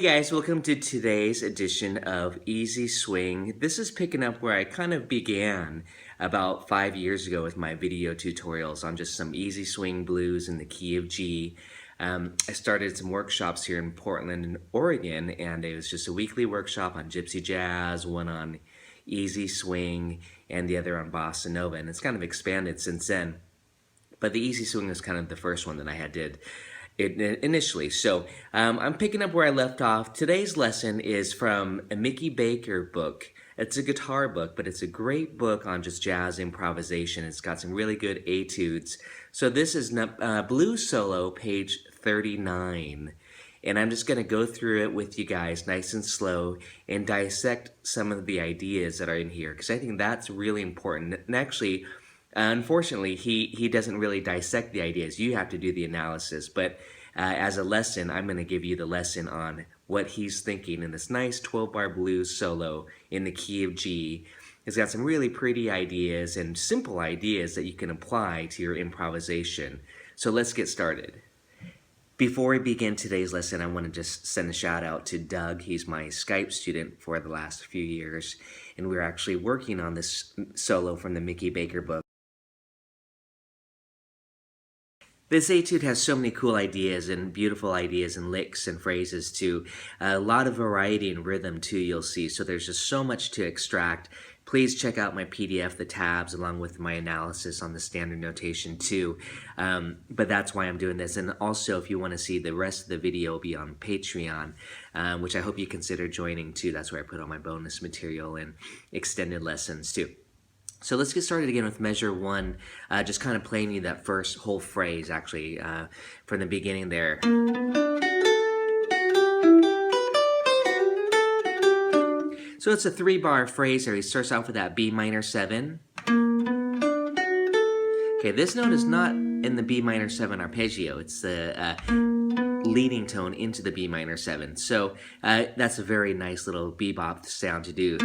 guys, welcome to today's edition of Easy Swing. This is picking up where I kind of began about 5 years ago with my video tutorials on just some easy swing blues in the key of G. I started some workshops here in Portland, Oregon, and it was just a weekly workshop on gypsy jazz, one on easy swing, and the other on bossa nova, and it's kind of expanded since then. But the easy swing was kind of the first one that I had did initially. So I'm picking up where I left off. Today's lesson is from a Mickey Baker book. It's a guitar book, but it's a great book on just jazz improvisation. It's got some really good etudes. So this is Blues Solo, page 39. And I'm just going to go through it with you guys nice and slow and dissect some of the ideas that are in here, because I think that's really important. And actually, unfortunately, he doesn't really dissect the ideas. You have to do the analysis. But as a lesson, I'm going to give you the lesson on what he's thinking in this nice 12-bar blues solo in the key of G. It's got some really pretty ideas and simple ideas that you can apply to your improvisation. So let's get started. Before we begin today's lesson, I want to just send a shout out to Doug. He's my Skype student for the last few years, and we're actually working on this solo from the Mickey Baker book. This etude has so many cool ideas and beautiful ideas and licks and phrases too. A lot of variety and rhythm too, you'll see. So there's just so much to extract. Please check out my PDF, the tabs, along with my analysis on the standard notation too. But that's why I'm doing this. And also, if you want to see the rest of the video, will be on Patreon, which I hope you consider joining too. That's where I put all my bonus material and extended lessons too. So let's get started again with measure one, just kind of playing you that first whole phrase, actually, from the beginning there. So it's a 3-bar phrase there. He starts off with that B minor 7. Okay, this note is not in the B minor 7 arpeggio. It's the leading tone into the B minor 7. So that's a very nice little bebop sound to do.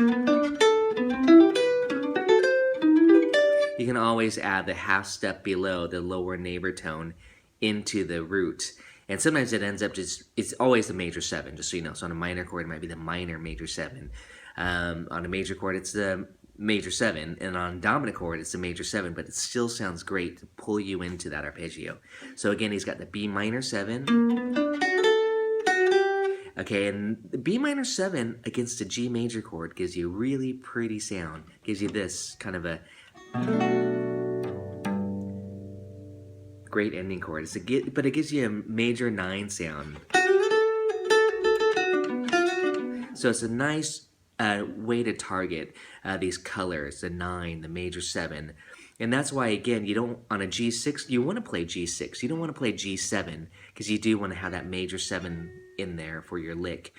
You can always add the half step below the lower neighbor tone into the root. And sometimes it ends up just, it's always the major 7, just so you know. So on a minor chord, it might be the minor major 7. On a major chord, it's the major 7. And on a dominant chord, it's the major 7. But it still sounds great to pull you into that arpeggio. So again, he's got the B minor 7. Okay, and the B minor 7 against a G major chord gives you a really pretty sound. Gives you this kind of a great ending chord. But it gives you a major 9 sound. So it's a nice way to target these colors, the 9, the major 7. And that's why, again, you don't, on a G6, you want to play G6. You don't want to play G7, because you do want to have that major 7 in there for your lick.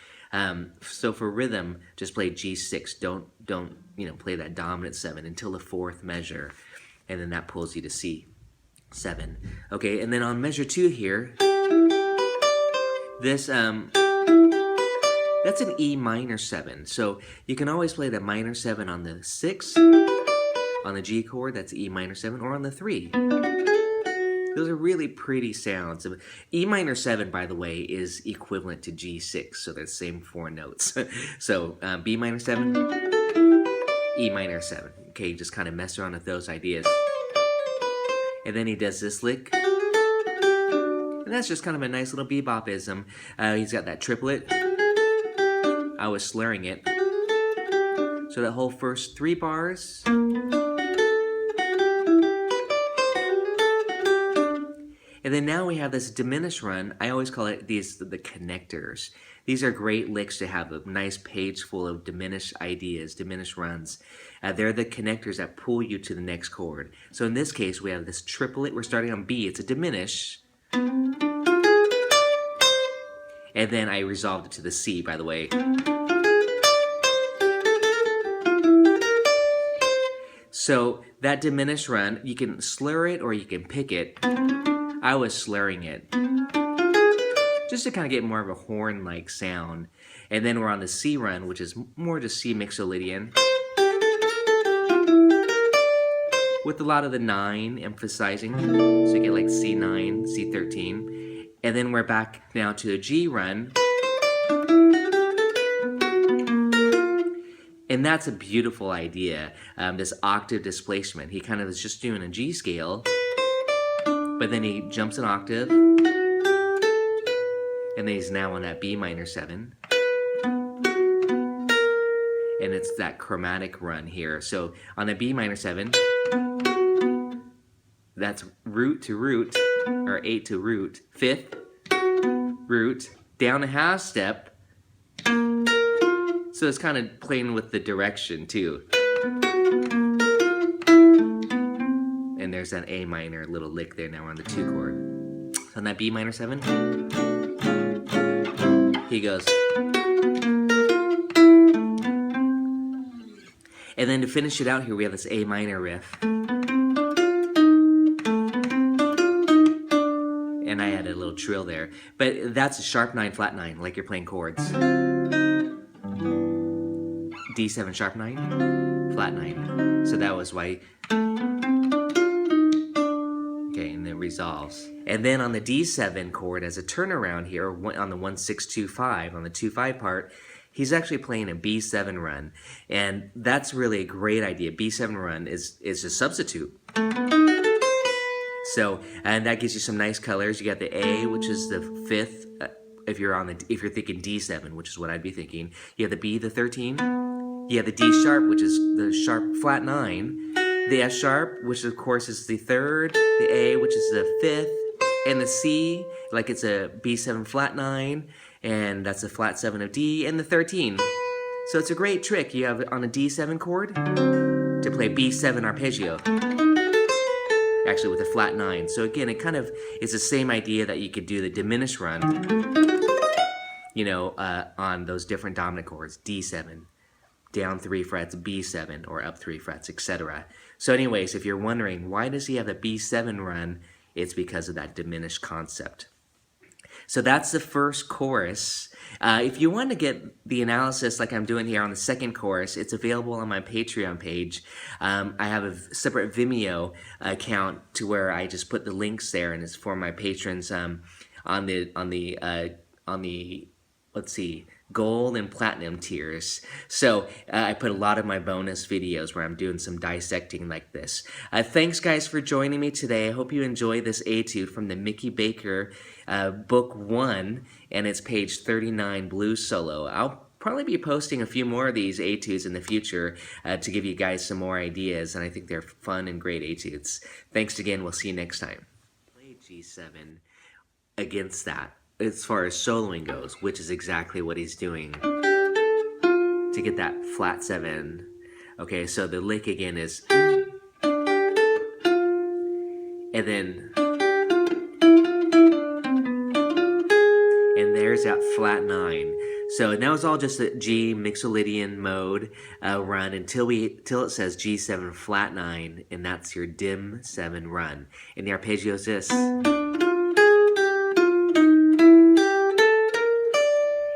So for rhythm, just play G6. Don't play that dominant 7 until the 4th measure, and then that pulls you to C7. Okay, and then on measure 2 here, this that's an E minor 7. So you can always play the minor 7 on the 6, on the G chord, that's E minor 7, or on the 3. Those are really pretty sounds. E minor 7, by the way, is equivalent to G6, so they're the same 4 notes. So B minor 7, E minor 7. Okay, just kind of mess around with those ideas. And then he does this lick. And that's just kind of a nice little bebopism. He's got that triplet. I was slurring it. So that whole first 3 bars. And then now we have this diminished run. I always call it the connectors. These are great licks to have a nice page full of diminished ideas, diminished runs. They're the connectors that pull you to the next chord. So in this case, we have this triplet. We're starting on B. It's a diminish. And then I resolved it to the C, by the way. So that diminished run, you can slur it or you can pick it. I was slurring it, just to kind of get more of a horn-like sound. And then we're on the C run, which is more just C mixolydian, with a lot of the 9 emphasizing. So you get like C9, C13. And then we're back now to a G run. And that's a beautiful idea, this octave displacement. He kind of is just doing a G scale, but then he jumps an octave, and then he's now on that B minor 7. And it's that chromatic run here. So on the B minor 7, that's root to root, or 8 to root, 5th, root, down a half step. So it's kind of playing with the direction too. And there's that A minor little lick there. Now we're on the 2 chord. So on that B minor 7, he goes. And then to finish it out here, we have this A minor riff. And I added a little trill there. But that's a sharp 9, flat 9, like you're playing chords. D7, sharp 9, flat 9. So that was why. Okay, and then resolves. And then on the D7 chord, as a turnaround here, on the 1-6-2-5, on the 2-5 part, he's actually playing a B7 run. And that's really a great idea. B7 run is a substitute. So, and that gives you some nice colors. You got the A, which is the 5th, if you're thinking D7, which is what I'd be thinking. You have the B, the 13. You have the D sharp, which is the sharp flat 9. The F sharp, which of course is the 3rd. The A, which is the 5th. And the C, like it's a B7 flat 9. And that's a flat 7 of D. And the 13. So it's a great trick. You have on a D7 chord to play B7 arpeggio. Actually with a flat 9. So again, it kind of is the same idea that you could do the diminished run, you know, on those different dominant chords, D7, down 3 frets, B7, or up 3 frets, etc. So anyways, if you're wondering, why does he have a B7 run? It's because of that diminished concept. So that's the first chorus. If you want to get the analysis like I'm doing here on the second chorus, it's available on my Patreon page. I have a separate Vimeo account to where I just put the links there, and it's for my patrons on the let's see, gold and platinum tiers. So I put a lot of my bonus videos where I'm doing some dissecting like this. Thanks guys for joining me today. I hope you enjoy this etude from the Mickey Baker book 1, and it's page 39, blues solo. I'll probably be posting a few more of these etudes in the future to give you guys some more ideas, and I think they're fun and great etudes. Thanks again. We'll see you next time. Play G7 against that, as far as soloing goes, which is exactly what he's doing to get that flat 7. Okay, so the lick again is, and then, and there's that flat 9. So now it's all just a G Mixolydian mode run until it says G7 flat 9, and that's your dim 7 run. And the arpeggio is this.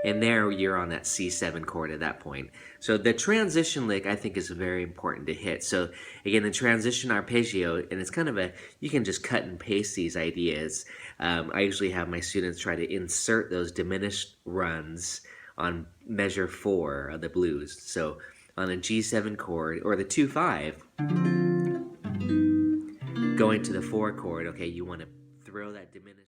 And there you're on that C7 chord at that point. So the transition lick I think is very important to hit. So again, the transition arpeggio, and it's kind of you can just cut and paste these ideas. I usually have my students try to insert those diminished runs on measure 4 of the blues. So on a G7 chord, or the 2-5, going to the 4 chord, okay, you want to throw that diminished